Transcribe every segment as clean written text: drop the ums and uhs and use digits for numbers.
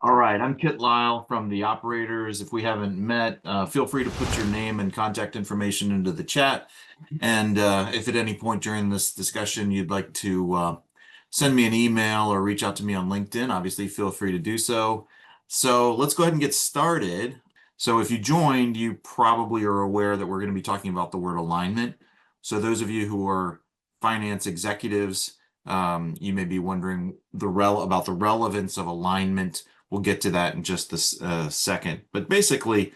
All right, I'm Kit Lisle from The Operators. If we haven't met, feel free to put your name and contact information into the chat. And if at any point during this discussion you'd like to send me an email or reach out to me on LinkedIn, obviously feel free to do so. So let's go ahead and get started. So if you joined, you probably are aware that we're going to be talking about the word alignment. So those of you who are finance executives, you may be wondering about the relevance of alignment. We'll get to that in just a second. But basically,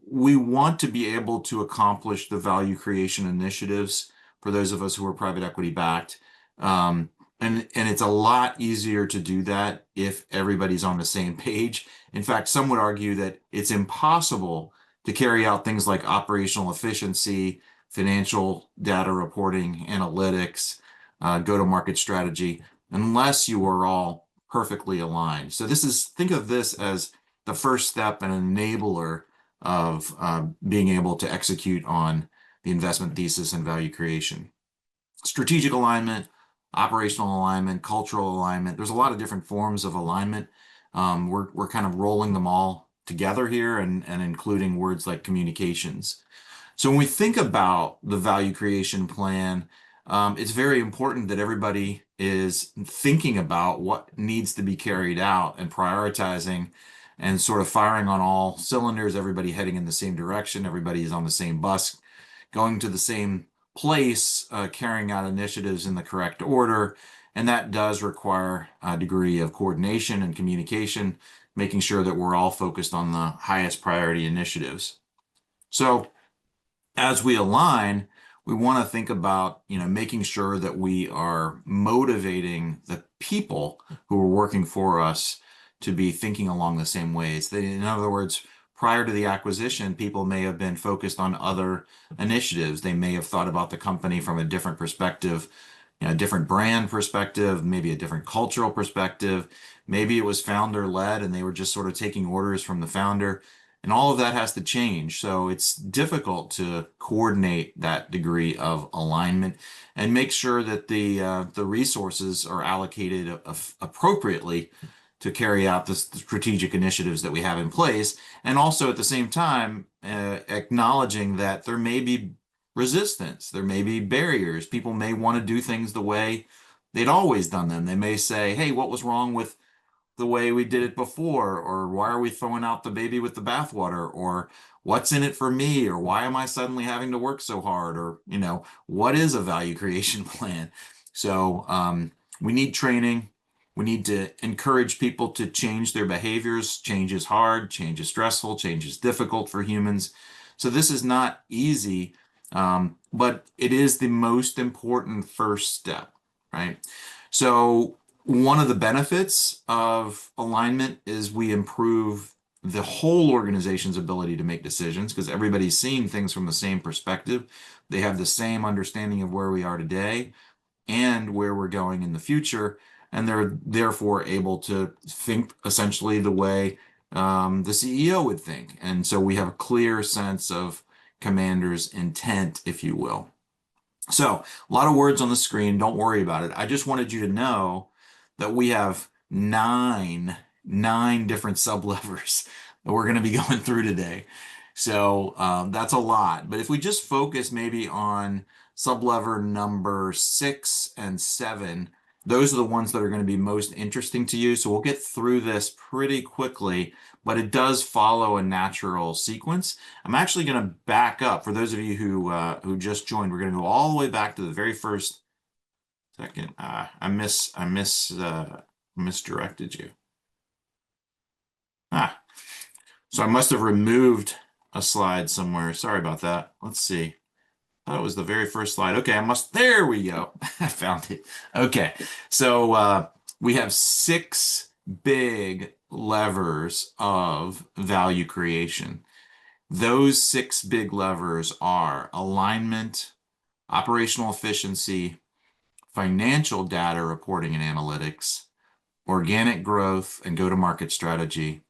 we want to be able to accomplish the value creation initiatives for those of us who are private equity backed. And it's a lot easier to do that if everybody's on the same page. In fact, some would argue that it's impossible to carry out things like operational efficiency, financial data reporting, analytics, go-to-market strategy, unless you are all perfectly aligned. So think of this as the first step and enabler of being able to execute on the investment thesis and value creation. Strategic alignment, operational alignment, cultural alignment. There's a lot of different forms of alignment. We're kind of rolling them all together here and including words like communications. So when we think about the value creation plan, it's very important that everybody is thinking about what needs to be carried out and prioritizing and sort of firing on all cylinders, everybody heading in the same direction, everybody is on the same bus, going to the same place, carrying out initiatives in the correct order. And that does require a degree of coordination and communication, making sure that we're all focused on the highest priority initiatives. So as we align, we want to think about, making sure that we are motivating the people who are working for us to be thinking along the same ways. In other words, prior to the acquisition, people may have been focused on other initiatives. They may have thought about the company from a different perspective, a different brand perspective, maybe a different cultural perspective. Maybe it was founder led and they were just sort of taking orders from the founder. And all of that has to change. So it's difficult to coordinate that degree of alignment and make sure that the resources are allocated appropriately to carry out the strategic initiatives that we have in place. And also at the same time, acknowledging that there may be resistance, there may be barriers. People may want to do things the way they'd always done them. They may say, hey, what was wrong with the way we did it before? Or why are we throwing out the baby with the bathwater? Or what's in it for me? Or why am I suddenly having to work so hard? Or, what is a value creation plan? So we need training. We need to encourage people to change their behaviors. Change is hard, change is stressful, change is difficult for humans. So this is not easy, but it is the most important first step, right? So one of the benefits of alignment is we improve the whole organization's ability to make decisions because everybody's seeing things from the same perspective. They have the same understanding of where we are today and where we're going in the future, and they're therefore able to think essentially the way the CEO would think. And so we have a clear sense of commander's intent, if you will. So a lot of words on the screen. Don't worry about it. I just wanted you to know that we have nine different sublevers that we're going to be going through today. So that's a lot. But if we just focus maybe on sublever number 6 and 7, those are the ones that are going to be most interesting to you. So we'll get through this pretty quickly, but it does follow a natural sequence. I'm actually going to back up for those of you who just joined. We're going to go all the way back to the very first second. I misdirected you. So I must have removed a slide somewhere. Sorry about that. Let's see. That was the very first slide. Okay, there we go. I found it. Okay, so we have 6 big levers of value creation. Those 6 big levers are alignment, operational efficiency, financial data reporting and analytics, organic growth and go-to-market strategy,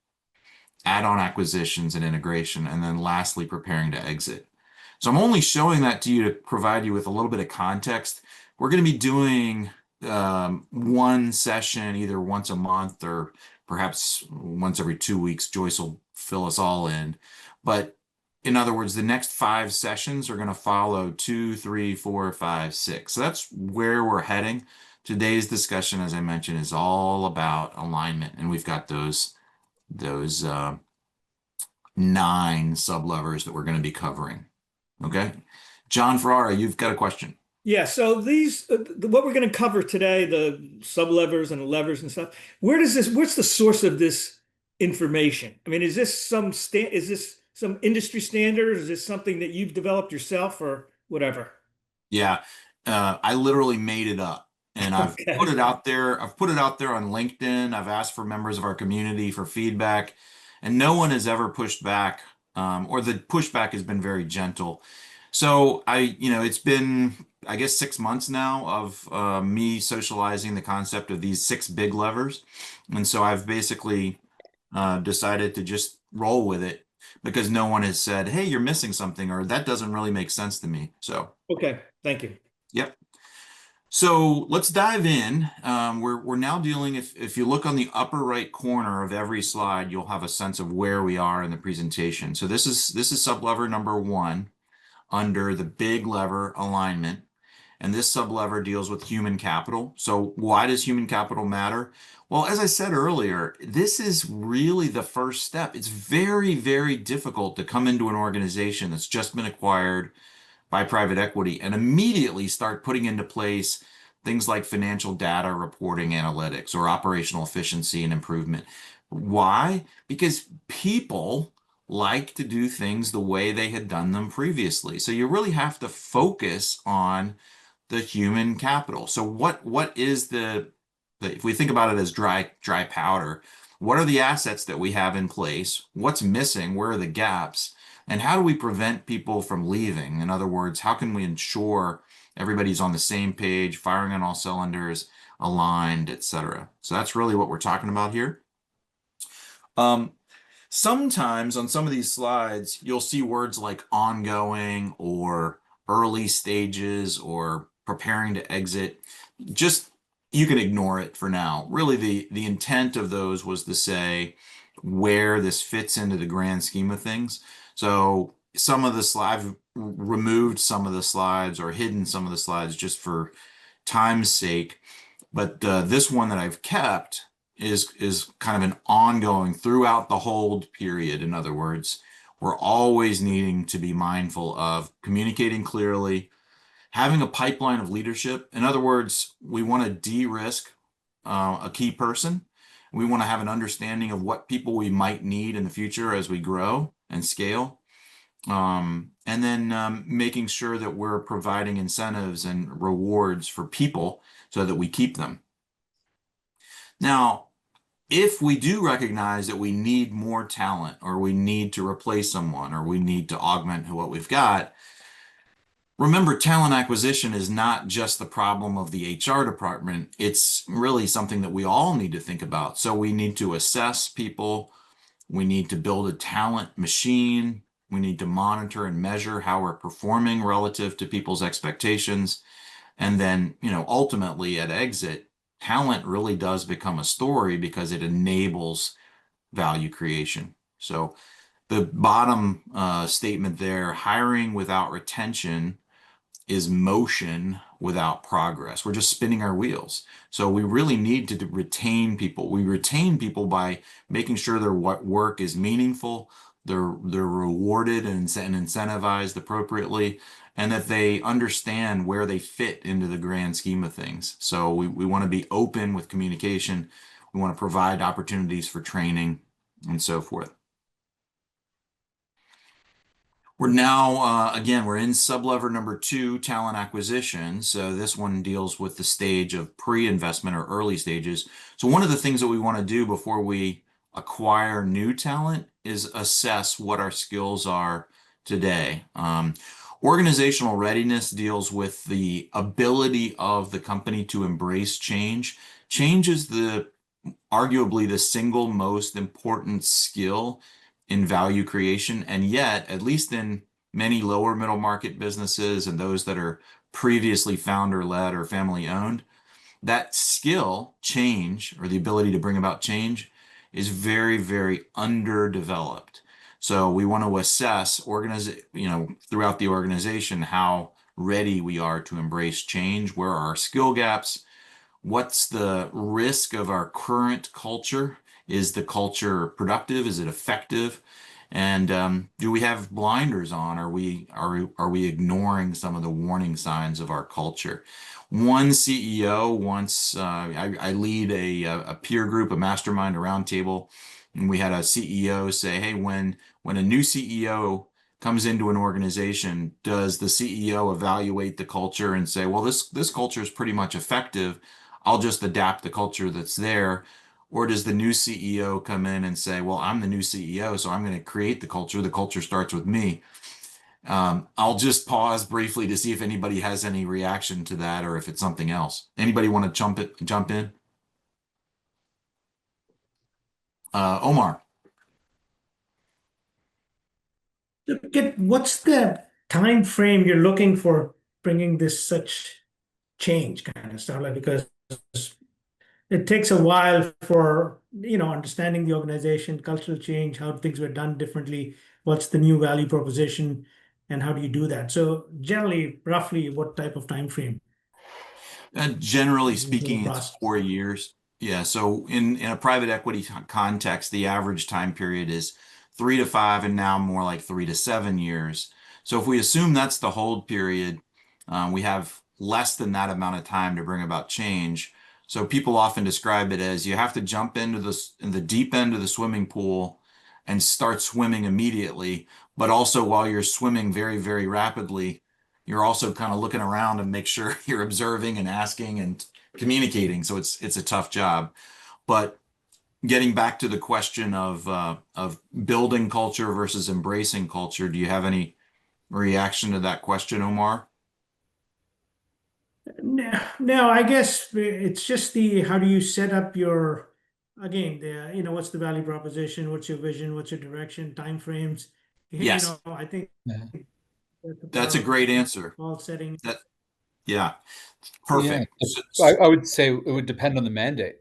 add-on acquisitions and integration, and then lastly, preparing to exit. So I'm only showing that to you to provide you with a little bit of context. We're going to be doing one session either once a month or perhaps once every 2 weeks, Joyce will fill us all in. But in other words, the next 5 sessions are going to follow 2, 3, 4, 5, 6. So that's where we're heading. Today's discussion, as I mentioned, is all about alignment, and we've got those 9 sublevers that we're going to be covering. Okay, John Ferrara, you've got a question. Yeah, so what we're going to cover today, the sublevers and the levers and stuff, what's the source of this information? I mean, is this some industry standard? Is this something that you've developed yourself or whatever? Yeah, I literally made it up, and I've put Okay. it out there. I've put it out there on LinkedIn. I've asked for members of our community for feedback, and no one has ever pushed back, or the pushback has been very gentle. So it's been, I guess, 6 months now of me socializing the concept of these 6 big levers, and so I've basically decided to just roll with it because no one has said, "Hey, you're missing something," or "That doesn't really make sense to me." So. Okay, thank you. Yep. So let's dive in. We're now dealing, if you look on the upper right corner of every slide, you'll have a sense of where we are in the presentation. So this is sublever number 1 under the big lever alignment. And this sublever deals with human capital. So why does human capital matter? Well, as I said earlier, this is really the first step. It's very, very difficult to come into an organization that's just been acquired by private equity and immediately start putting into place things like financial data reporting analytics or operational efficiency and improvement. Why? Because people like to do things the way they had done them previously. So you really have to focus on the human capital. So what is if we think about it as dry powder, what are the assets that we have in place? What's missing? Where are the gaps? And how do we prevent people from leaving? In other words, how can we ensure everybody's on the same page, firing on all cylinders, aligned, etc.? So that's really what we're talking about here. Um, Sometimes on some of these slides, you'll see words like ongoing or early stages or preparing to exit. Just you can ignore it for now. Really, the intent of those was to say where this fits into the grand scheme of things. So some of the slides, I've removed some of the slides or hidden some of the slides just for time's sake. But this one that I've kept is kind of an ongoing throughout the hold period. In other words, we're always needing to be mindful of communicating clearly, having a pipeline of leadership. In other words, we want to de-risk a key person. We want to have an understanding of what people we might need in the future as we grow and scale. And then making sure that we're providing incentives and rewards for people so that we keep them. Now, if we do recognize that we need more talent or we need to replace someone or we need to augment what we've got, remember, talent acquisition is not just the problem of the HR department. It's really something that we all need to think about. So we need to assess people. We need to build a talent machine. We need to monitor and measure how we're performing relative to people's expectations. And then, ultimately at exit, talent really does become a story because it enables value creation. So the bottom statement there, hiring without retention is motion without progress. We're just spinning our wheels. So we really need to retain people. We retain people by making sure their work is meaningful, they're rewarded and incentivized appropriately, and that they understand where they fit into the grand scheme of things. So we want to be open with communication. We want to provide opportunities for training and so forth. We're now, again, we're in sublever number 2, talent acquisition. So this one deals with the stage of pre-investment or early stages. So one of the things that we want to do before we acquire new talent is assess what our skills are today. Organizational readiness deals with the ability of the company to embrace change. Change is arguably the single most important skill in value creation. And yet, at least in many lower middle market businesses and those that are previously founder led or family owned, that skill, change, or the ability to bring about change, is very, very underdeveloped. So we want to assess throughout the organization how ready we are to embrace change, where are our skill gaps, what's the risk of our current culture? Is the culture productive? Is it effective? And do we have blinders on? Are we ignoring some of the warning signs of our culture? One CEO once, I lead a peer group, a mastermind, a roundtable, and we had a CEO say, "Hey, when a new CEO comes into an organization, does the CEO evaluate the culture and say, well, this culture is pretty much effective. I'll just adapt the culture that's there." Or does the new CEO come in and say, well, I'm the new CEO, so I'm going to create the culture. The culture starts with me. I'll just pause briefly to see if anybody has any reaction to that or if it's something else. Anybody want to jump in? Omar. What's the time frame you're looking for bringing this such change kind of stuff? Like, because it takes a while for, understanding the organization, cultural change, how things were done differently, what's the new value proposition, and how do you do that? So generally, roughly, what type of time frame Generally into the speaking, it's process? 4 years. Yeah. So in a private equity context, the average time period is 3 to 5, and now more like 3 to 7 years. So if we assume that's the hold period, we have less than that amount of time to bring about change. So people often describe it as you have to jump into in the deep end of the swimming pool and start swimming immediately, but also while you're swimming very, very rapidly, you're also kind of looking around and make sure you're observing and asking and communicating. So it's a tough job. But getting back to the question of building culture versus embracing culture, do you have any reaction to that question, Omar? No, no, I guess it's just the how do you set up your again what's the value proposition, what's your vision, what's your direction, time frames. Yes, I think Yeah. that's a that's a part great answer. all setting. That yeah, Yeah. perfect. I would say it would depend on the mandate.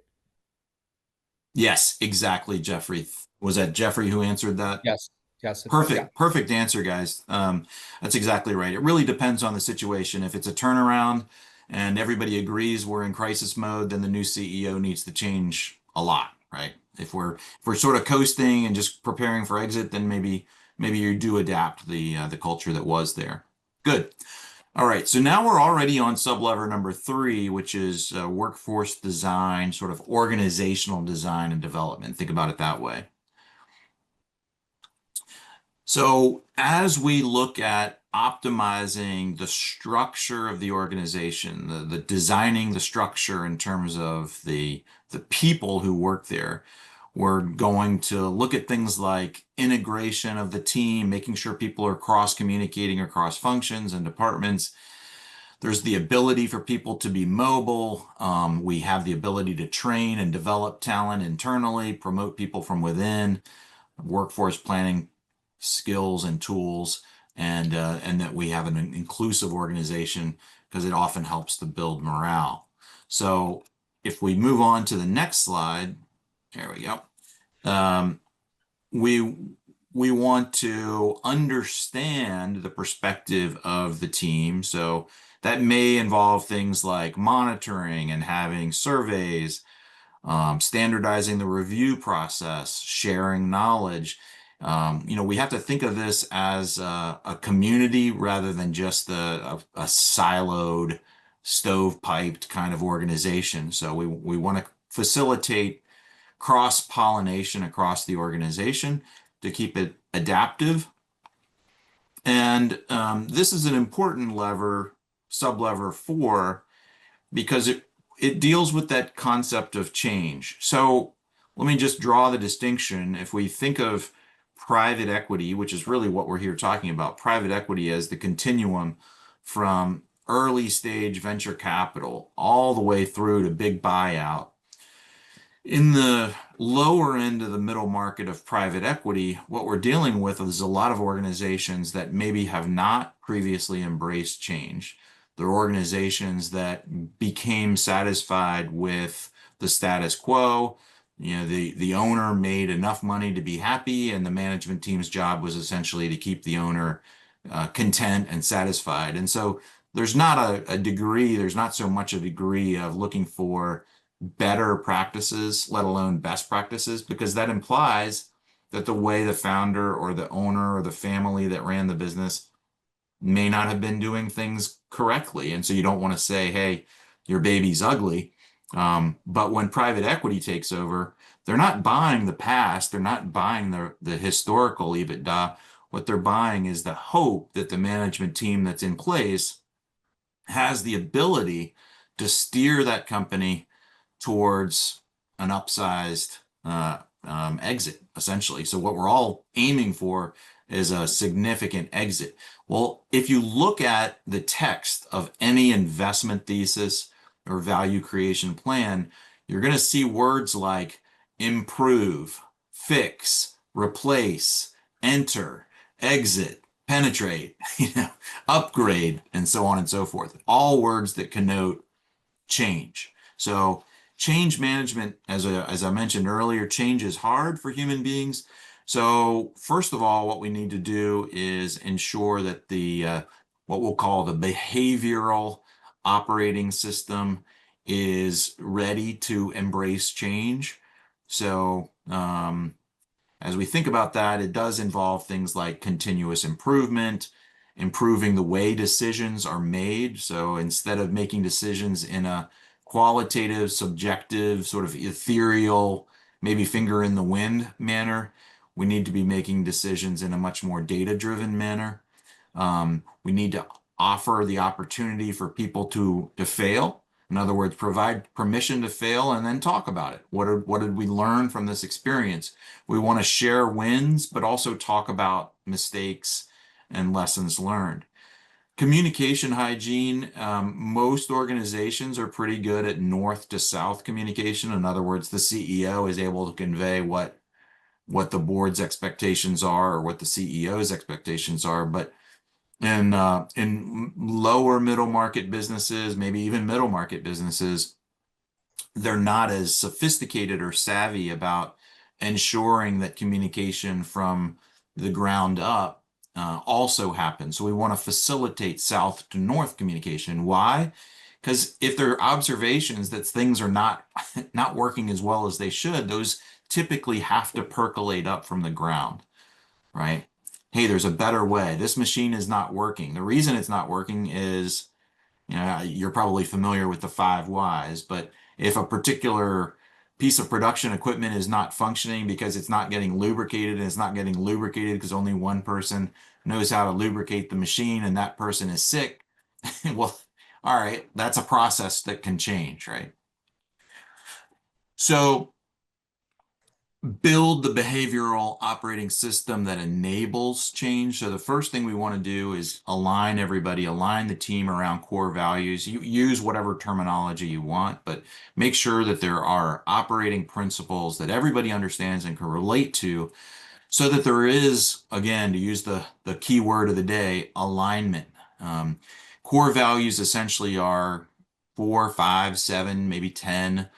Yes, exactly, Jeffrey. Was that Jeffrey who answered that? Yes. Yes. Yeah. Perfect, perfect answer, guys. That's exactly right. It really depends on the situation. If it's a turnaround and everybody agrees we're in crisis mode, then the new CEO needs to change a lot, right? If we're sort of coasting and just preparing for exit, then maybe you do adapt the culture that was there. Good. All right. So now we're already on sublever number 3, which is workforce design, sort of organizational design and development. Think about it that way. So as we look at optimizing the structure of the organization, the designing the structure in terms of the people who work there, we're going to look at things like integration of the team, making sure people are cross communicating across functions and departments. There's the ability for people to be mobile. We have the ability to train and develop talent internally, promote people from within, workforce planning skills and tools, and that we have an inclusive organization because it often helps to build morale. So if we move on to the next slide, there we go. We we want to understand the perspective of the team. So that may involve things like monitoring and having surveys, standardizing the review process, sharing knowledge. We have to think of this as a community rather than just a siloed, stovepiped kind of organization. So we want to facilitate cross-pollination across the organization to keep it adaptive. And this is an important lever, sublever 4, because it deals with that concept of change. So let me just draw the distinction. If we think of private equity, which is really what we're here talking about, private equity as the continuum from early stage venture capital all the way through to big buyout. In the lower end of the middle market of private equity, what we're dealing with is a lot of organizations that maybe have not previously embraced change. They're organizations that became satisfied with the status quo. the owner made enough money to be happy, and the management team's job was essentially to keep the owner content and satisfied. And so there's not a degree, there's not so much a degree of looking for better practices, let alone best practices, because that implies that the way the founder or the owner or the family that ran the business may not have been doing things correctly. And so you don't want to say, hey, your baby's ugly. But when private equity takes over, they're not buying the past, they're not buying the historical EBITDA. What they're buying is the hope that the management team that's in place has the ability to steer that company towards an upsized exit, essentially. So what we're all aiming for is a significant exit. Well, if you look at the text of any investment thesis or value creation plan, you're going to see words like improve, fix, replace, enter, exit, penetrate, upgrade, and so on and so forth. All words that connote change. So change management, as I mentioned earlier, change is hard for human beings. So first of all, what we need to do is ensure that the what we'll call the behavioral operating system is ready to embrace change. So as we think about that, it does involve things like continuous improvement, improving the way decisions are made. So instead of making decisions in a qualitative, subjective, sort of ethereal, maybe finger in the wind manner, we need to be making decisions in a much more data-driven manner. We need to offer the opportunity for people to fail. In other words, provide permission to fail and then talk about it. What did we learn from this experience? We want to share wins, but also talk about mistakes and lessons learned. Communication hygiene, most organizations are pretty good at north to south communication. In other words, the CEO is able to convey what the board's expectations are or what the CEO's expectations are. But in lower middle market businesses, maybe even middle market businesses, they're not as sophisticated or savvy about ensuring that communication from the ground up also happens. So we want to facilitate south to north communication. Why? Because if there are observations that things are not working as well as they should, those typically have to percolate up from the ground, right? Hey, there's a better way. This machine is not working. The reason it's not working is, you're probably familiar with the 5 whys, but if a particular piece of production equipment is not functioning because it's not getting lubricated, and it's not getting lubricated because only one person knows how to lubricate the machine and that person is sick, well, all right, that's a process that can change, right? So build the behavioral operating system that enables change. So the first thing we want to do is align everybody, align the team around core values. You use whatever terminology you want, but make sure that there are operating principles that everybody understands and can relate to, so that there is, again, to use the key word of the day, alignment. Core values essentially are 4, 5, 7, maybe 10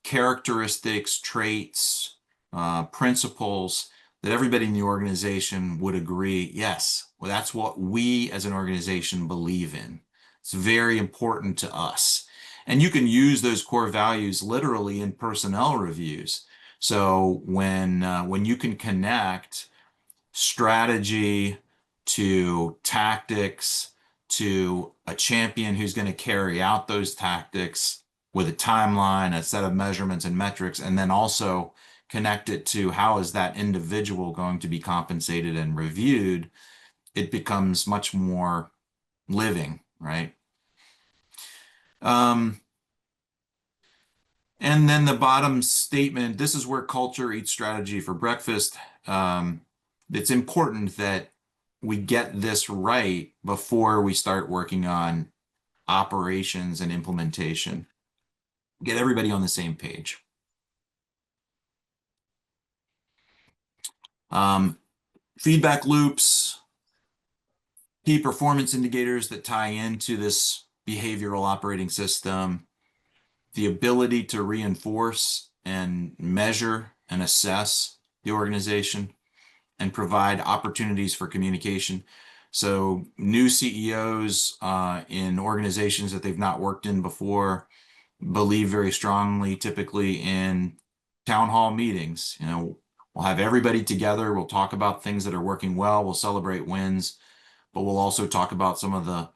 characteristics, traits, principles that everybody in the organization would agree, yes, well, that's what we as an organization believe in. It's very important to us. And you can use those core values literally in personnel reviews. So when you can connect strategy to tactics to a champion who's going to carry out those tactics with a timeline, a set of measurements and metrics, and then also connect it to how is that individual going to be compensated and reviewed, it becomes much more living, right? And then the bottom statement, this is where culture eats strategy for breakfast. It's important that we get this right before we start working on operations and implementation. Get everybody on the same page. Feedback loops, key performance indicators that tie into this behavioral operating system, the ability to reinforce and measure and assess the organization and provide opportunities for communication. So new CEOs in organizations that they've not worked in before believe very strongly, typically in town hall meetings. You know, we'll have everybody together. We'll talk about things that are working well. We'll celebrate wins, but we'll also talk about some of the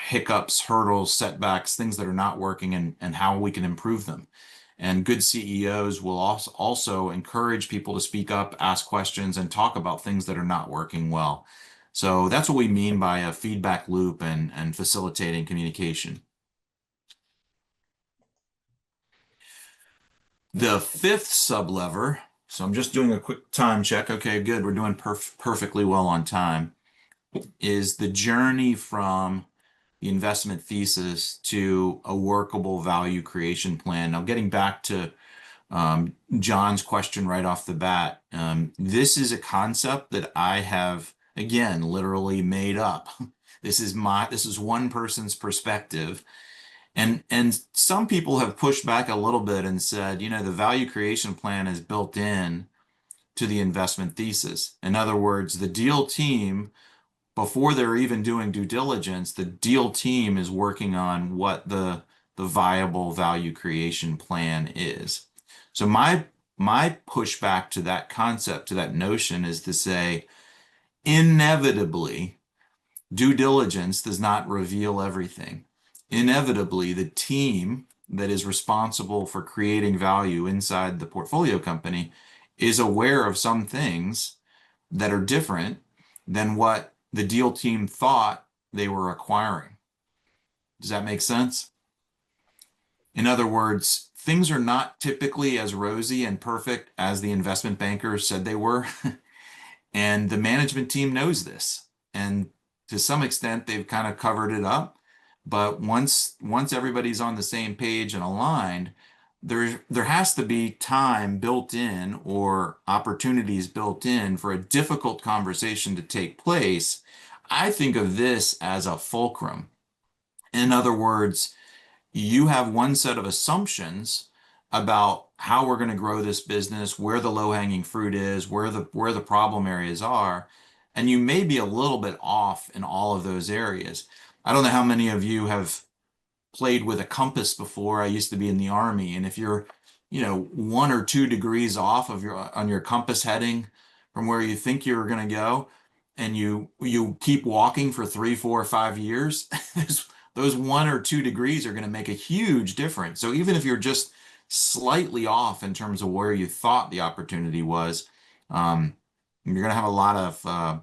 hiccups, hurdles, setbacks, things that are not working, and how we can improve them. And good CEOs will also encourage people to speak up, ask questions, and talk about things that are not working well. So that's what we mean by a feedback loop and facilitating communication. The fifth sublever, so I'm just doing a quick time check. Okay, good. We're doing perfectly well on time, is the journey from the investment thesis to a workable value creation plan. Now, getting back to John's question right off the bat, this is a concept that I have, again, literally made up. This is one person's perspective. And some people have pushed back a little bit and said, you know, the value creation plan is built in to the investment thesis. In other words, the deal team, before they're even doing due diligence, the deal team is working on what the viable value creation plan is. So my pushback to that concept, to that notion, is to say, inevitably, due diligence does not reveal everything. Inevitably, the team that is responsible for creating value inside the portfolio company is aware of some things that are different than what the deal team thought they were acquiring. Does that make sense? In other words, things are not typically as rosy and perfect as the investment bankers said they were. And the management team knows this. And to some extent, they've kind of covered it up. But once everybody's on the same page and aligned, there has to be time built in or opportunities built in for a difficult conversation to take place. I think of this as a fulcrum. In other words, you have one set of assumptions about how we're going to grow this business, where the low-hanging fruit is, where the problem areas are, and you may be a little bit off in all of those areas. I don't know how many of you have played with a compass before. I used to be in the Army, and if you're, you know, 1 or 2 degrees off of on your compass heading from where you think you're going to go, and you keep walking for 3, 4, 5 years, those 1 or 2 degrees are going to make a huge difference. So even if you're just slightly off in terms of where you thought the opportunity was, you're going to have a lot of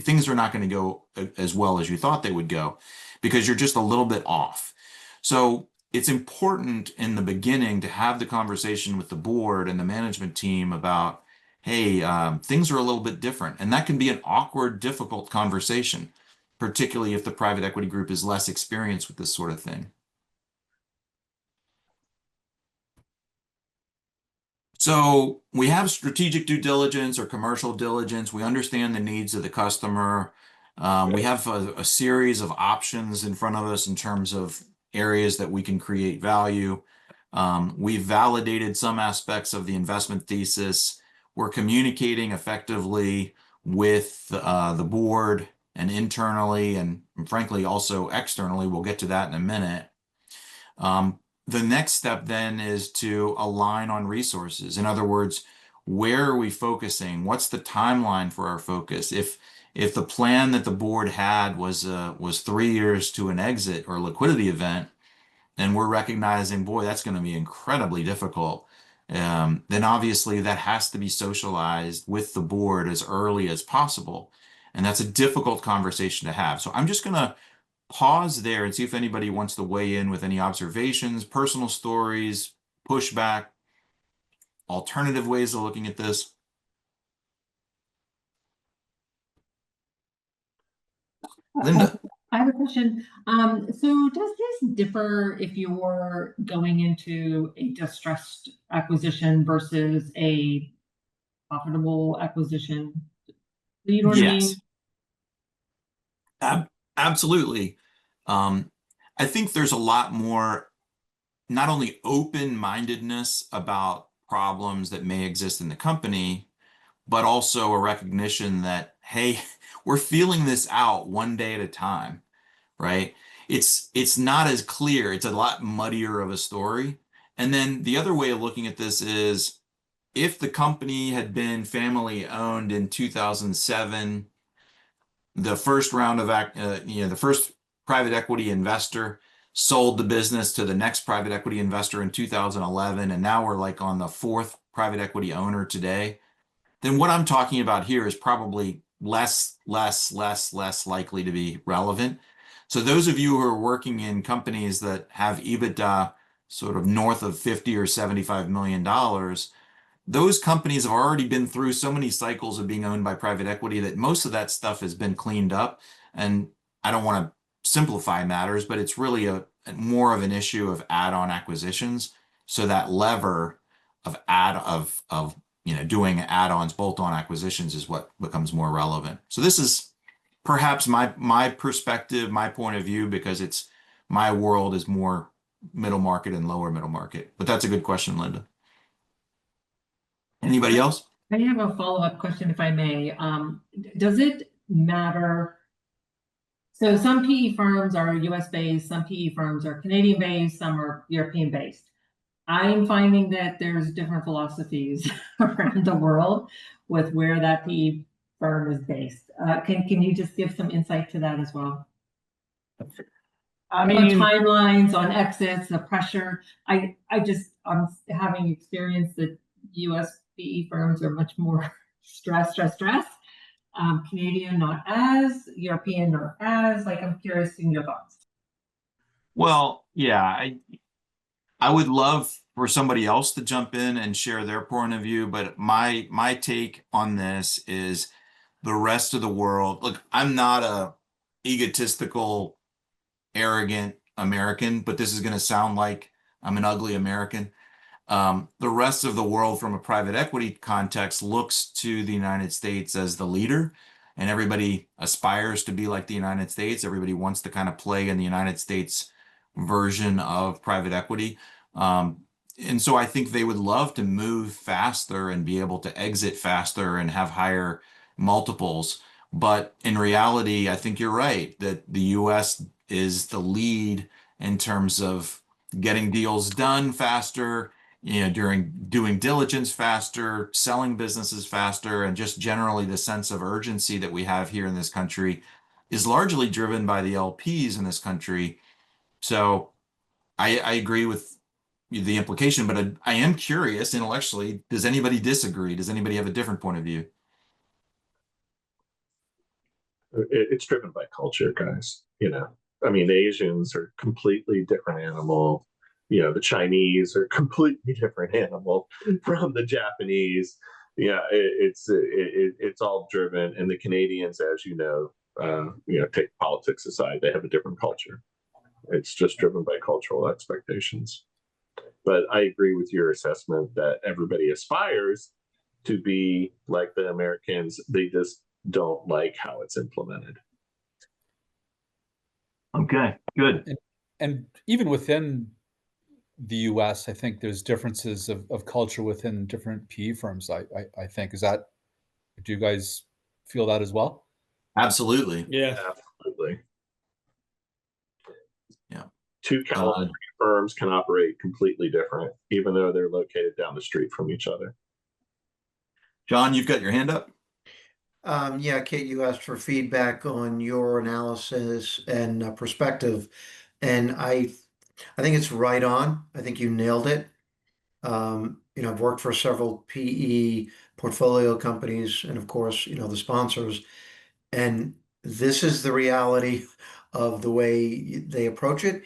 things are not going to go as well as you thought they would go because you're just a little bit off. So it's important in the beginning to have the conversation with the board and the management team about, hey, things are a little bit different. And that can be an awkward, difficult conversation, particularly if the private equity group is less experienced with this sort of thing. So we have strategic due diligence or commercial diligence. We understand the needs of the customer. We have a series of options in front of us in terms of areas that we can create value. We've validated some aspects of the investment thesis. We're communicating effectively with the board and internally and frankly also externally. We'll get to that in a minute. The next step then is to align on resources. In other words, where are we focusing? What's the timeline for our focus? If the plan that the board had was 3 years to an exit or liquidity event, and we're recognizing, boy, that's going to be incredibly difficult, then obviously that has to be socialized with the board as early as possible. And that's a difficult conversation to have. So I'm just going to pause there and see if anybody wants to weigh in with any observations, personal stories, pushback, alternative ways of looking at this. Linda. I have a question. So does this differ if you're going into a distressed acquisition versus a profitable acquisition? Do you know what I mean? Absolutely. I think there's a lot more not only open-mindedness about problems that may exist in the company, but also a recognition that, hey, we're feeling this out one day at a time, right? It's not as clear. It's a lot muddier of a story. And then the other way of looking at this is if the company had been family owned in 2007, the first round of the first private equity investor sold the business to the next private equity investor in 2011, and now we're like on the fourth private equity owner today, then what I'm talking about here is probably less likely to be relevant. So those of you who are working in companies that have EBITDA sort of north of 50 or $75 million, those companies have already been through so many cycles of being owned by private equity that most of that stuff has been cleaned up. And I don't want to simplify matters, but it's really a more of an issue of add-on acquisitions. So that lever of doing add-ons, bolt-on acquisitions is what becomes more relevant. So this is perhaps my perspective, my point of view, because it's my world is more middle market and lower middle market. But that's a good question, Linda. Anybody else? I have a follow-up question, if I may. Does it matter? So some PE firms are US based, some PE firms are Canadian based, some are European based. I'm finding that there's different philosophies around the world with where that PE firm is based. Can you just give some insight to that as well? I On mean, timelines, on exits, the pressure. I'm having experience that US PE firms are much more stress. Canadian, not as, European, not as. Like, I'm curious in your thoughts. Well, yeah, I would love for somebody else to jump in and share their point of view, but my take on this is the rest of the world. Look, I'm not a egotistical, arrogant American, but this is going to sound like I'm an ugly American. The rest of the world, from a private equity context, looks to the United States as the leader, and everybody aspires to be like the United States. Everybody wants to kind of play in the United States version of private equity. And so I think they would love to move faster and be able to exit faster and have higher multiples. But in reality, I think you're right that the US is the lead in terms of getting deals done faster, during doing diligence faster, selling businesses faster, and just generally the sense of urgency that we have here in this country is largely driven by the LPs in this country. So I agree with the implication, but I am curious intellectually, does anybody disagree? Does anybody have a different point of view? It's driven by culture, guys. I mean, the Asians are a completely different animal. The Chinese are a completely different animal from the Japanese. Yeah, it's all driven, and the Canadians, as take politics aside, they have a different culture. It's just driven by cultural expectations. But I agree with your assessment that everybody aspires to be like the Americans. They just don't like how it's implemented. Okay, good. And even within the US, I think there's differences of culture within different PE firms. I think, do you guys feel that as well? Absolutely. yeah. Absolutely. Yeah. Two California firms can operate completely different, even though they're located down the street from each other. John, you've got your hand up. Yeah, Kate, you asked for feedback on your analysis and perspective, and I think it's right on. I think you nailed it. I've worked for several PE portfolio companies, and of course, the sponsors, and this is the reality of the way they approach it,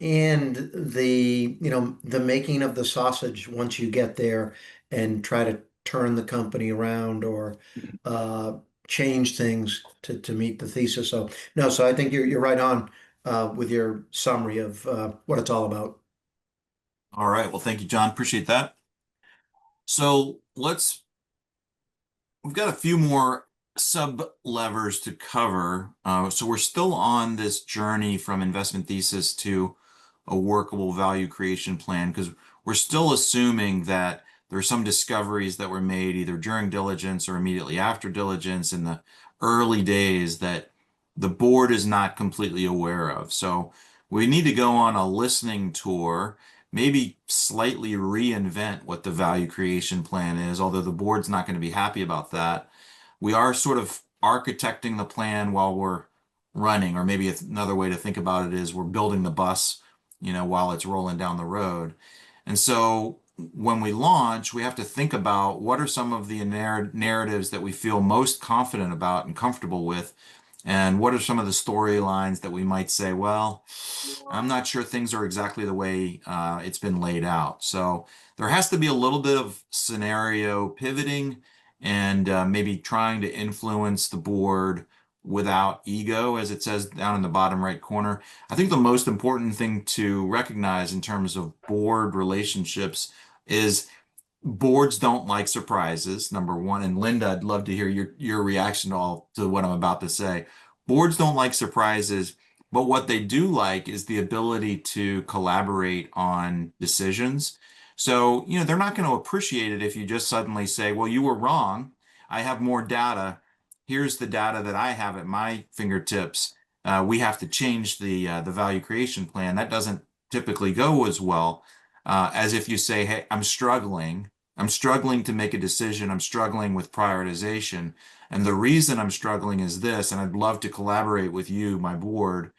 and the making of the sausage once you get there and try to turn the company around or change things to meet the thesis. So no, so I think you're right on with your summary of what it's all about. All right. Well, thank you, John. Appreciate that. So we've got a few more sub levers to cover. So we're still on this journey from investment thesis to a workable value creation plan, because we're still assuming that there are some discoveries that were made either during diligence or immediately after diligence in the early days that the board is not completely aware of. So we need to go on a listening tour, maybe slightly reinvent what the value creation plan is, although the board's not going to be happy about that. We are sort of architecting the plan while we're running, or maybe another way to think about it is we're building the bus, while it's rolling down the road. And so when we launch, we have to think about what are some of the narratives that we feel most confident about and comfortable with, and what are some of the storylines that we might say, well, I'm not sure things are exactly the way it's been laid out. So there has to be a little bit of scenario pivoting and maybe trying to influence the board without ego, as it says down in the bottom right corner. I think the most important thing to recognize in terms of board relationships is boards don't like surprises, number one. And Linda, I'd love to hear your reaction to what I'm about to say. Boards don't like surprises, but what they do like is the ability to collaborate on decisions. So, they're not going to appreciate it if you just suddenly say, well, you were wrong. I have more data. Here's the data that I have at my fingertips. We have to change the value creation plan. That doesn't typically go as well as if you say, hey, I'm struggling to make a decision. I'm struggling with prioritization. And the reason I'm struggling is this, and I'd love to collaborate with you, my board,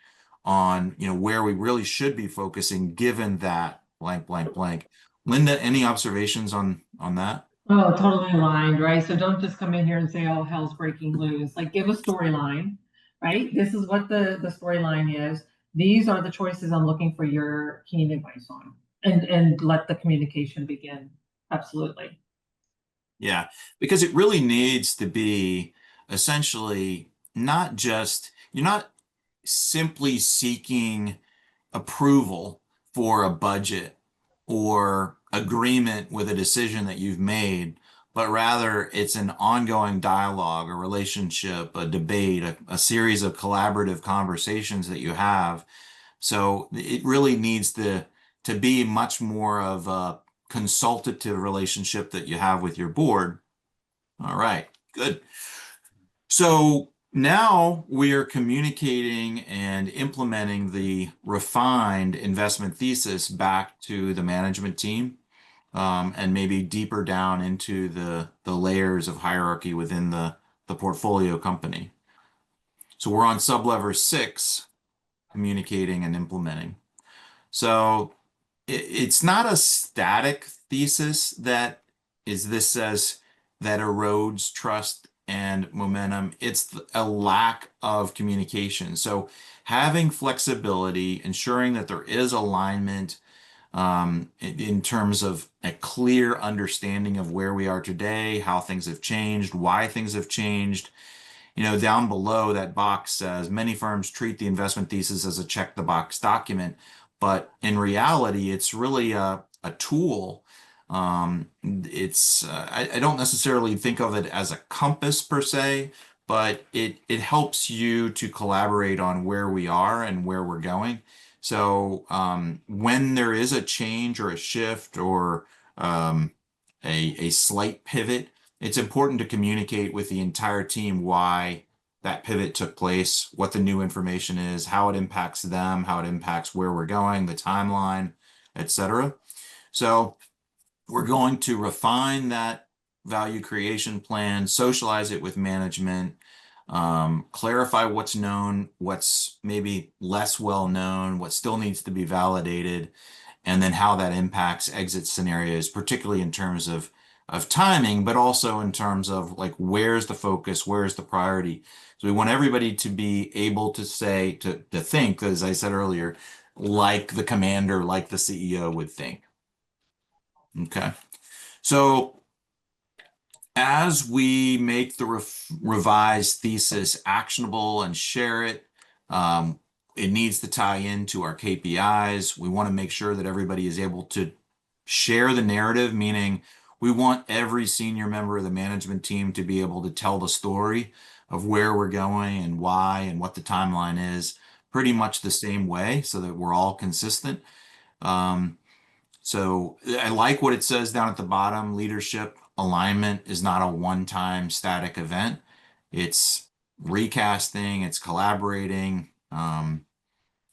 on, where we really should be focusing given that blank, blank, blank. Linda, any observations on that? Oh, totally aligned, right? So don't just come in here and say, oh, hell's breaking loose. Like, give a storyline, right? This is what the storyline is. These are the choices I'm looking for your keen advice on, and let the communication begin. Absolutely. Yeah, because it really needs to be essentially you're not simply seeking approval for a budget or agreement with a decision that you've made, but rather it's an ongoing dialogue, a relationship, a debate, a series of collaborative conversations that you have. So it really needs to be much more of a consultative relationship that you have with your board. All right, good. So now we are communicating and implementing the refined investment thesis back to the management team, and maybe deeper down into the layers of hierarchy within the portfolio company. So we're on sublever 6, communicating and implementing. So it's not a static thesis that says that erodes trust and momentum. It's a lack of communication. So having flexibility, ensuring that there is alignment in terms of a clear understanding of where we are today, how things have changed, why things have changed. Down below that box says many firms treat the investment thesis as a check the box document, but in reality, it's really a tool. I don't necessarily think of it as a compass per se, but it helps you to collaborate on where we are and where we're going. So when there is a change or a shift or a slight pivot, it's important to communicate with the entire team why that pivot took place, what the new information is, how it impacts them, how it impacts where we're going, the timeline, etc. So we're going to refine that value creation plan, socialize it with management, clarify what's known, what's maybe less well known, what still needs to be validated, and then how that impacts exit scenarios, particularly in terms of timing, but also in terms of like where's the focus, where's the priority. So we want everybody to be able to say, to think, as I said earlier, like the commander, like the CEO would think. Okay. So as we make the revised thesis actionable and share it, it needs to tie into our KPIs. We want to make sure that everybody is able to share the narrative, meaning we want every senior member of the management team to be able to tell the story of where we're going and why and what the timeline is. pretty much the same way so that we're all consistent. So I like what it says down at the bottom. Leadership alignment is not a one-time static event. It's recasting, it's collaborating,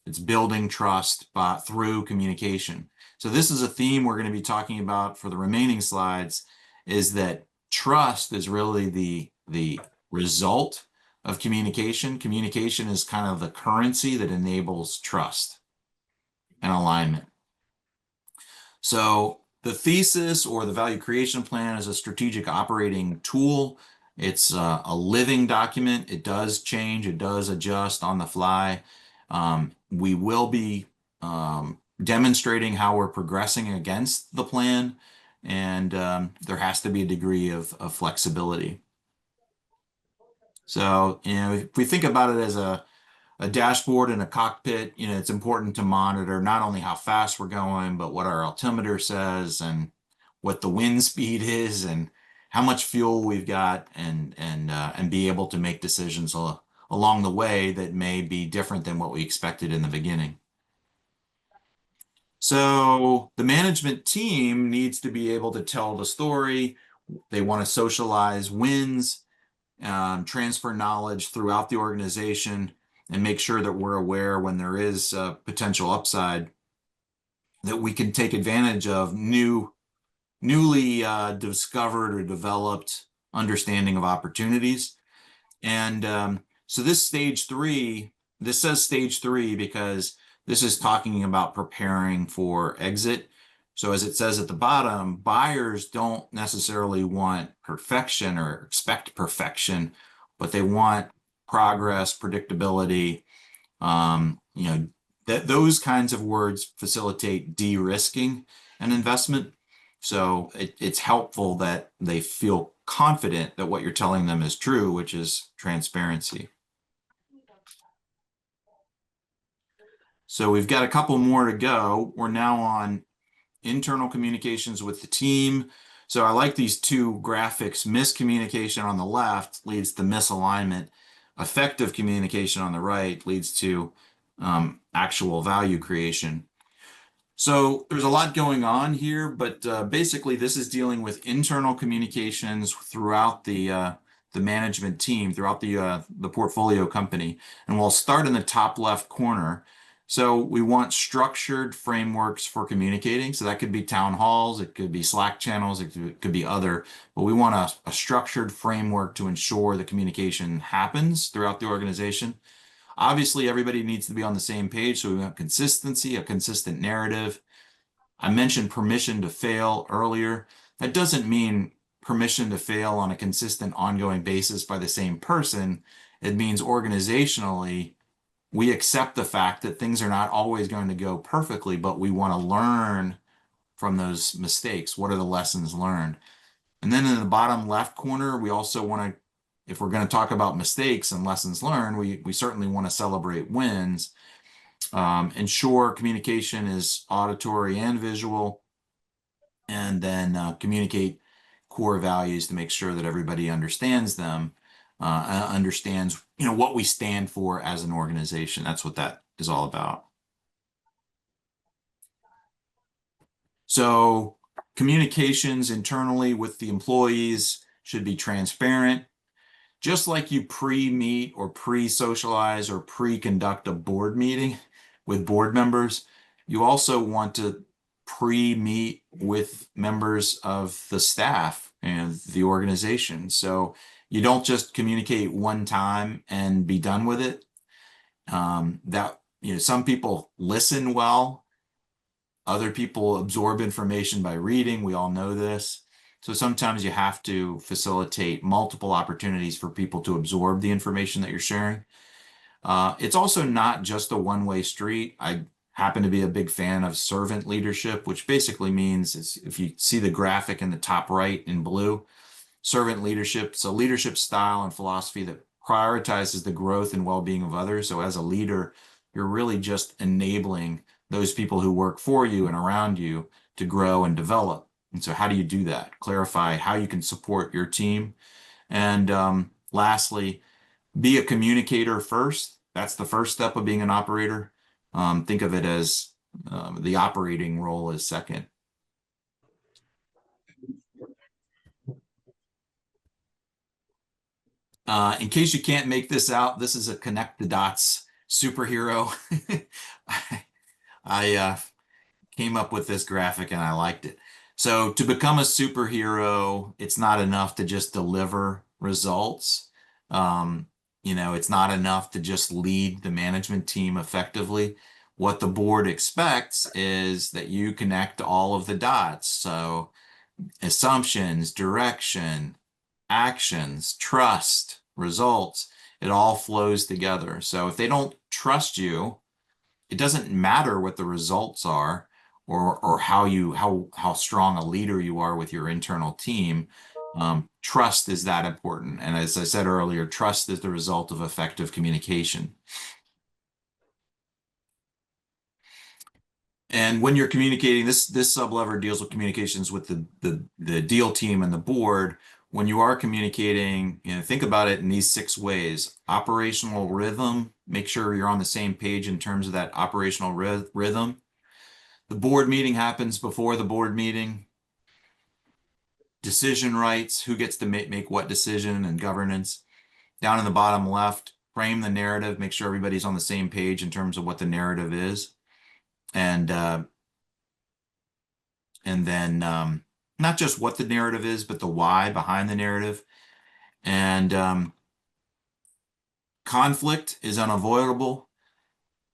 it's building trust through communication. So this is a theme we're going to be talking about for the remaining slides, is that trust is really the result of communication. Communication is kind of the currency that enables trust and alignment. So the thesis or the value creation plan is a strategic operating tool. It's a living document. It does change. It does adjust on the fly. We will be demonstrating how we're progressing against the plan, and there has to be a degree of flexibility. So, if we think about it as a dashboard and a cockpit, it's important to monitor not only how fast we're going, but what our altimeter says and what the wind speed is and how much fuel we've got, and be able to make decisions along the way that may be different than what we expected in the beginning. So the management team needs to be able to tell the story. They want to socialize wins, transfer knowledge throughout the organization, and make sure that we're aware when there is potential upside, that we can take advantage of newly discovered or developed understanding of opportunities. And so this says stage 3 because this is talking about preparing for exit. So as it says at the bottom, buyers don't necessarily want perfection or expect perfection, but they want progress, predictability. Those kinds of words facilitate de-risking an investment. So it's helpful that they feel confident that what you're telling them is true, which is transparency. So we've got a couple more to go. We're now on internal communications with the team. So I like these two graphics. Miscommunication on the left leads to misalignment. Effective communication on the right leads to actual value creation. So there's a lot going on here, but basically this is dealing with internal communications throughout the management team, throughout the portfolio company. And we'll start in the top left corner. So we want structured frameworks for communicating. So that could be town halls, it could be Slack channels, it could be other, but we want a structured framework to ensure the communication happens throughout the organization. Obviously, everybody needs to be on the same page, so we want consistency, a consistent narrative. I mentioned permission to fail earlier. That doesn't mean permission to fail on a consistent, ongoing basis by the same person. It means organizationally, we accept the fact that things are not always going to go perfectly, but we want to learn from those mistakes. What are the lessons learned? And then in the bottom left corner, we also want to, if we're going to talk about mistakes and lessons learned, we certainly want to celebrate wins. Ensure communication is auditory and visual, and then communicate core values to make sure that everybody understands them, understands what we stand for as an organization. That's what that is all about. So communications internally with the employees should be transparent. Just like you pre-meet or pre-socialize or pre-conduct a board meeting with board members, you also want to pre-meet with members of the staff and the organization. So you don't just communicate one time and be done with it. Some people listen well. Other people absorb information by reading. We all know this. So sometimes you have to facilitate multiple opportunities for people to absorb the information that you're sharing. It's also not just a one-way street. I happen to be a big fan of servant leadership, which basically means, if you see the graphic in the top right in blue, servant leadership, it's a leadership style and philosophy that prioritizes the growth and well-being of others. So as a leader, you're really just enabling those people who work for you and around you to grow and develop. And so how do you do that? Clarify how you can support your team. And lastly, be a communicator first that's the first step of being an operator. Think of it as the operating role is second. In case you can't make this out, this is a connect the dots superhero. I came up with this graphic and I liked it. So to become a superhero, it's not enough to just deliver results. It's not enough to just lead the management team effectively. What the board expects is that you connect all of the dots. So assumptions, direction, actions, trust, results, it all flows together. So if they don't trust you, it doesn't matter what the results are or how strong a leader you are with your internal team. Trust is that important. And as I said earlier, trust is the result of effective communication. And when you're communicating, this sublever deals with communications with the deal team and the board. When you are communicating, think about it in these 6 ways. Operational rhythm, make sure you're on the same page in terms of that operational rhythm. The board meeting happens before the board meeting. Decision rights, who gets to make what decision, and governance. Down in the bottom left, frame the narrative, make sure everybody's on the same page in terms of what the narrative is. And then not just what the narrative is, but the why behind the narrative. And conflict is unavoidable,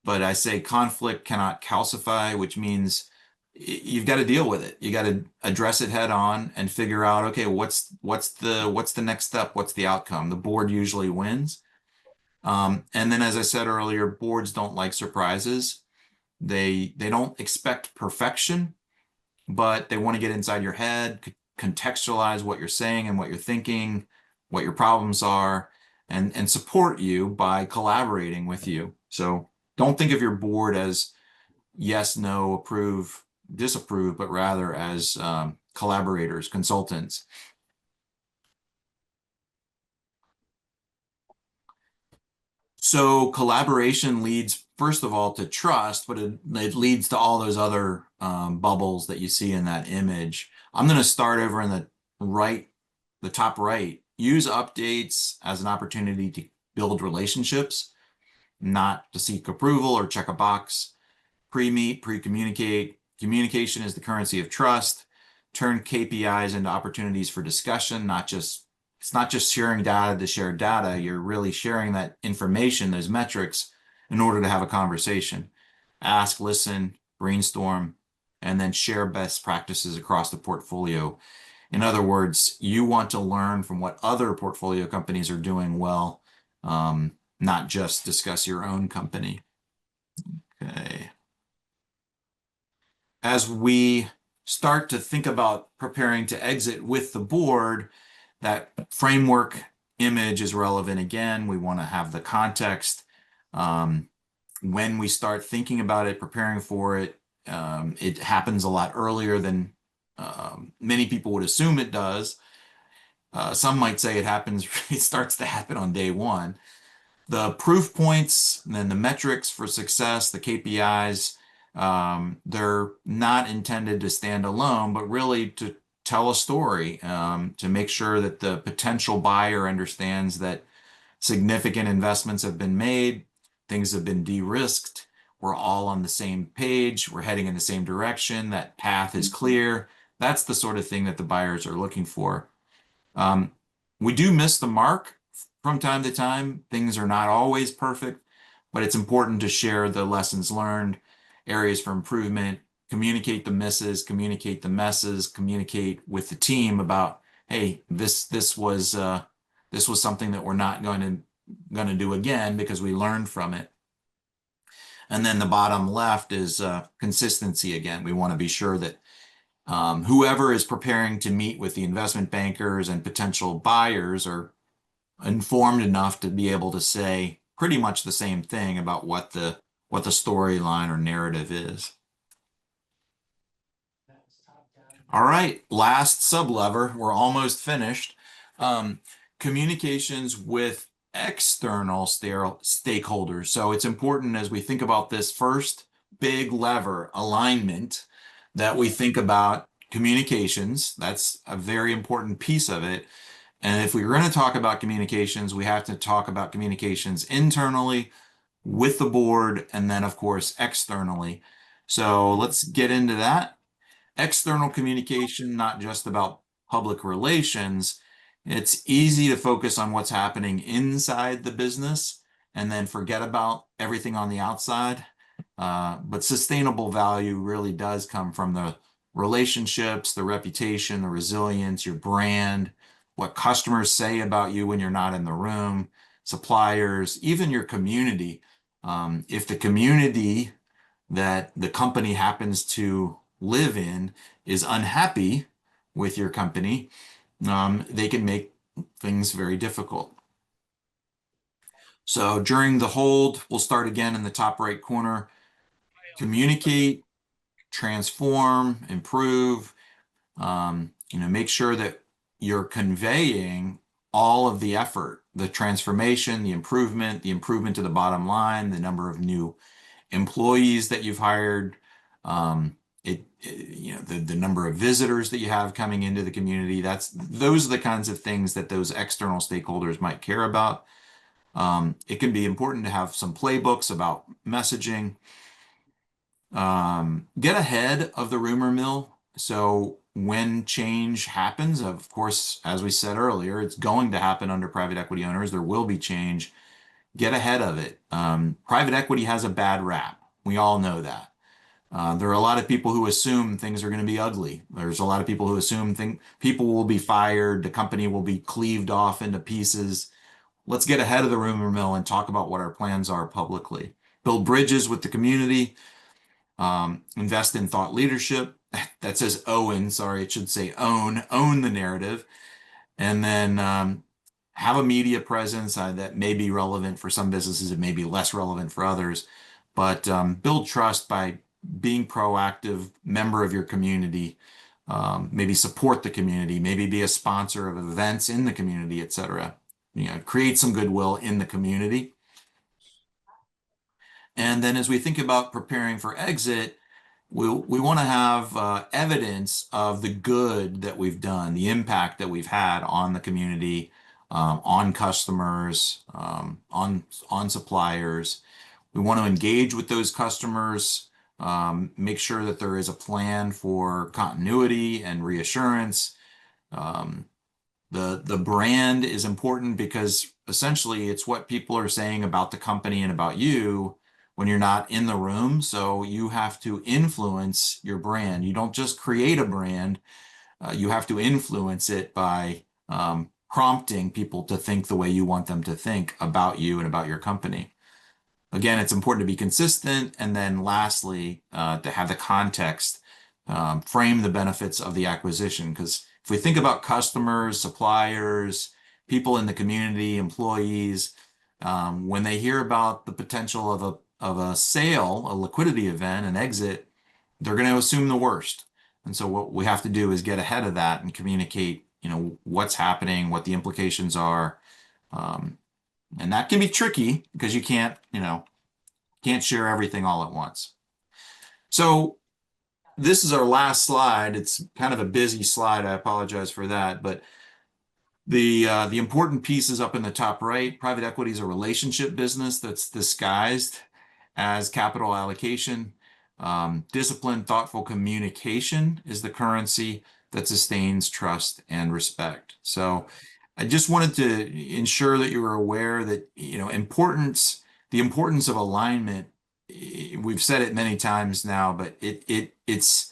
but I say conflict cannot calcify, which means you've got to deal with it. You got to address it head on and figure out, okay, what's the next step? What's the outcome? The board usually wins. And then, as I said earlier, boards don't like surprises. They don't expect perfection, but they want to get inside your head, contextualize what you're saying and what you're thinking, what your problems are, and support you by collaborating with you. So don't think of your board as yes, no, approve, disapprove, but rather as collaborators, consultants. So collaboration leads, first of all, to trust, but it leads to all those other bubbles that you see in that image. I'm going to start over in the top right. Use updates as an opportunity to build relationships, not to seek approval or check a box. Pre-meet, pre-communicate. Communication is the currency of trust. Turn KPIs into opportunities for discussion, it's not just sharing data to share data. You're really sharing that information, those metrics, in order to have a conversation. Ask, listen, brainstorm, and then share best practices across the portfolio. In other words, you want to learn from what other portfolio companies are doing well, not just discuss your own company. Okay. As we start to think about preparing to exit with the board, that framework image is relevant again. We want to have the context. When we start thinking about it, preparing for it, it happens a lot earlier than many people would assume it does. Some might say it starts to happen on day one. The proof points, and then the metrics for success, the KPIs, they're not intended to stand alone, but really to tell a story, to make sure that the potential buyer understands that significant investments have been made, things have been de-risked, we're all on the same page, we're heading in the same direction, that path is clear. That's the sort of thing that the buyers are looking for. We do miss the mark from time to time. Things are not always perfect, but it's important to share the lessons learned, areas for improvement, communicate the misses, communicate the messes, communicate with the team about, hey, this was something that we're not going to do again because we learned from it. And then the bottom left is consistency again. We want to be sure that whoever is preparing to meet with the investment bankers and potential buyers are informed enough to be able to say pretty much the same thing about what the storyline or narrative is. All right, last sublever, we're almost finished. Communications with external stakeholders. So it's important as we think about this first big lever, alignment, that we think about communications. That's a very important piece of it. And if we're going to talk about communications, we have to talk about communications internally with the board, and then of course externally. So let's get into that. External communication, not just about public relations. It's easy to focus on what's happening inside the business and then forget about everything on the outside. But sustainable value really does come from the relationships, the reputation, the resilience, your brand, what customers say about you when you're not in the room, suppliers, even your community. If the community that the company happens to live in is unhappy with your company, they can make things very difficult. So during the hold, we'll start again in the top right corner. Communicate, transform, improve. Make sure that you're conveying all of the effort, the transformation, the improvement to the bottom line, the number of new employees that you've hired, the number of visitors that you have coming into the community. Those are the kinds of things that those external stakeholders might care about. It can be important to have some playbooks about messaging. Get ahead of the rumor mill. So when change happens, of course, as we said earlier, it's going to happen under private equity owners. There will be change. Get ahead of it. Private equity has a bad rap. We all know that. There are a lot of people who assume things are going to be ugly. There's a lot of people who assume people will be fired, the company will be cleaved off into pieces. Let's get ahead of the rumor mill and talk about what our plans are publicly. Build bridges with the community. Invest in thought leadership. That says Owen, sorry, it should say own the narrative. And then have a media presence that may be relevant for some businesses, it may be less relevant for others, but build trust by being proactive member of your community, maybe support the community, maybe be a sponsor of events in the community, etc. Create some goodwill in the community. And then as we think about preparing for exit, we want to have evidence of the good that we've done, the impact that we've had on the community, on customers, on suppliers. We want to engage with those customers, make sure that there is a plan for continuity and reassurance. The brand is important because essentially it's what people are saying about the company and about you when you're not in the room. So you have to influence your brand. You don't just create a brand, you have to influence it by prompting people to think the way you want them to think about you and about your company. Again, it's important to be consistent. And then lastly, to have the context frame the benefits of the acquisition. Because if we think about customers, suppliers, people in the community, employees, when they hear about the potential of a sale, a liquidity event, an exit, they're going to assume the worst. And so what we have to do is get ahead of that and communicate, what's happening, what the implications are. And that can be tricky because you can't share everything all at once. So this is our last slide. It's kind of a busy slide. I apologize for that, but the important piece is up in the top right. Private equity is a relationship business that's disguised as capital allocation. Disciplined, thoughtful communication is the currency that sustains trust and respect. So I just wanted to ensure that you were aware that, the importance of alignment. We've said it many times now, but it's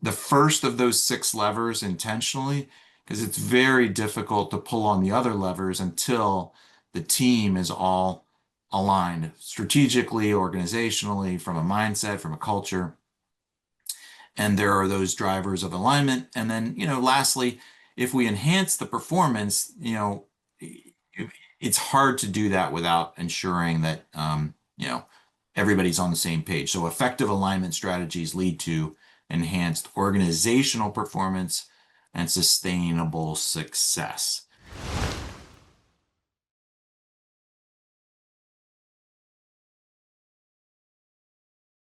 the first of those 6 levers intentionally, because it's very difficult to pull on the other levers until the team is all aligned strategically, organizationally, from a mindset, from a culture. And there are those drivers of alignment. And then, lastly, if we enhance the performance, it's hard to do that without ensuring that, everybody's on the same page. So effective alignment strategies lead to enhanced organizational performance and sustainable success.